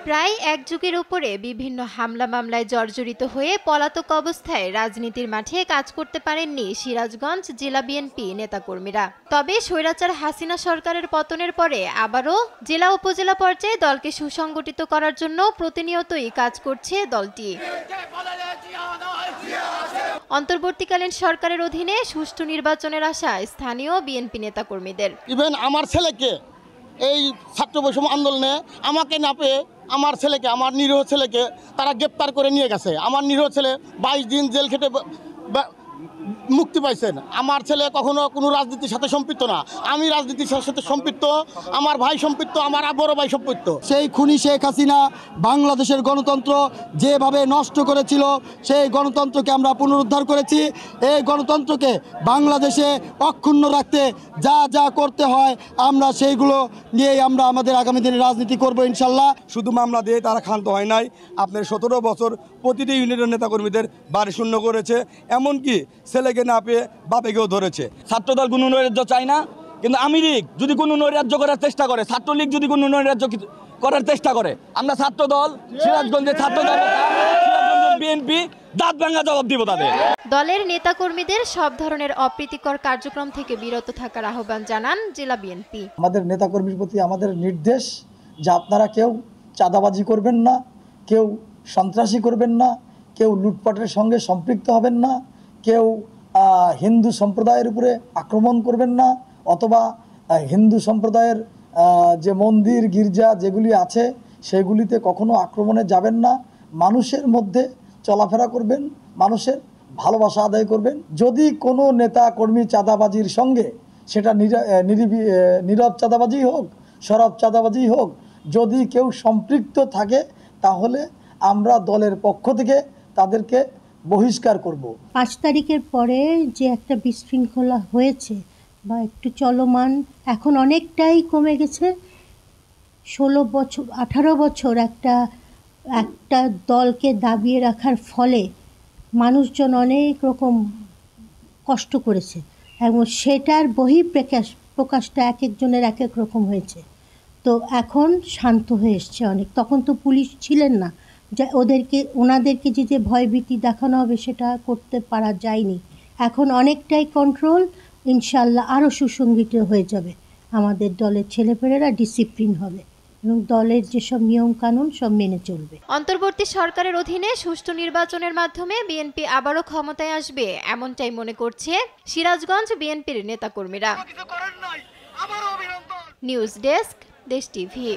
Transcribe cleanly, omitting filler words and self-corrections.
প্রায় এক যুগের উপরে বিভিন্ন হামলা মামলায় জর্জরিত হয়ে পলাতক অবস্থায় রাজনীতির মাঠে কাজ করতে পারেননি সিরাজগঞ্জ জেলা বিএনপি নেতাকর্মীরা। তবে স্বৈরাচার হাসিনা সরকারের পতনের পরে আবারও জেলা উপজেলা পর্যায়ে দলকে সুসংগঠিত করার জন্য প্রতিনিয়তই কাজ করছে দলটি। অন্তর্বর্তীকালীন সরকারের অধীনে সুষ্ঠু নির্বাচনের আশা স্থানীয় বিএনপি নেতাকর্মীদের। ইভেন আমার ছেলেকে এই ছাত্র বৈষম্য আন্দোলনে আমাকে না পেয়ে আমার ছেলেকে, আমার নিরীহ ছেলেকে তারা গ্রেপ্তার করে নিয়ে গেছে। আমার নিরীহ ছেলে 22 দিন জেল খেটে মুক্তি পাইছেন। আমার ছেলে কখনো কোনো রাজনীতির সাথে সম্পৃক্ত না, আমি রাজনীতির সাথে সম্পৃক্ত, আমার ভাই সম্পৃক্ত, আমার বড় ভাই সম্পৃক্ত। সেই খুনি শেখ হাসিনা বাংলাদেশের গণতন্ত্র যেভাবে নষ্ট করেছিল সেই গণতন্ত্রকে আমরা পুনরুদ্ধার করেছি। এই গণতন্ত্রকে বাংলাদেশে অক্ষুণ্ণ রাখতে যা যা করতে হয় আমরা সেইগুলো নিয়েই আমরা আমাদের আগামী দিনে রাজনীতি করব ইনশাল্লাহ। শুধু মামলা দিয়ে তারা ক্ষান্ত হয় নাই, আপনার 17 বছর প্রতিটি ইউনিয়নের নেতাকর্মীদের বাড়ি শূন্য করেছে, এমনকি ছেলেকে না পেয়ে বাপেকেও ধরেছে। ছাত্রদল কোনো নৈরাজ্য চায় না, কিন্তু আওয়ামী লীগ যদি কোনো নৈরাজ্য করার চেষ্টা করে, ছাত্রলীগ যদি কোনো নৈরাজ্য করার চেষ্টা করে, আমরা ছাত্রদল, সিরাজগঞ্জের ছাত্রদল, সিরাজগঞ্জের বিএনপি দাঁত ভাঙা জবাব দিব তাদের। দলের নেতাকর্মীদের সব ধরনের অপ্রীতিকর কার্যক্রম থেকে বিরত থাকার আহ্বান জানান জেলা বিএনপি। আমাদের নেতাকর্মীর প্রতি আমাদের নির্দেশ যে আপনারা কেউ চাঁদাবাজি করবেন না, কেউ সন্ত্রাসী করবেন না, কেউ লুটপাটের সঙ্গে সম্পৃক্ত হবেন না, কেউ হিন্দু সম্প্রদায়ের উপরে আক্রমণ করবেন না, অথবা হিন্দু সম্প্রদায়ের যে মন্দির গির্জা যেগুলি আছে সেগুলিতে কখনো আক্রমণে যাবেন না। মানুষের মধ্যে চলাফেরা করবেন, মানুষের ভালোবাসা আদায় করবেন। যদি কোনো নেতা কর্মী চাঁদাবাজির সঙ্গে, সেটা নীরব চাঁদাবাজি হোক, সরব চাঁদাবাজি হোক, যদি কেউ সম্পৃক্ত থাকে তাহলে আমরা দলের পক্ষ থেকে তাদেরকে বহিষ্কার করব। 5 তারিখের পরে যে একটা বিশৃঙ্খলা হয়েছে বা একটু চলমান, এখন অনেকটাই কমে গেছে। 16 বছর 18 বছর একটা দলকে দাবিয়ে রাখার ফলে মানুষজন অনেক রকম কষ্ট করেছে এবং সেটার প্রকাশটা এক একজনের এক এক রকম হয়েছে। তো এখন শান্ত হয়ে এসছে অনেক। তখন তো পুলিশ ছিলেন না, যা ওনাদেরকে যে ভয়ভীতি দেখানো হবে সেটা করতে পারা যায়নি। এখন অনেকটাই কন্ট্রোল, ইনশাল্লাহ আরও সুসংগঠিত হয়ে যাবে। আমাদের দলের ছেলেপেলেরা ডিসিপ্লিন হবে এবং দলের যেসব নিয়ম কানুন সব মেনে চলবে। অন্তর্বর্তী সরকারের অধীনে সুষ্ঠু নির্বাচনের মাধ্যমে বিএনপি আবারও ক্ষমতায় আসবে, এমনটাই মনে করছে সিরাজগঞ্জ বিএনপির নেতাকর্মীরা। নিউজ ডেস্ক, দেশ টিভি।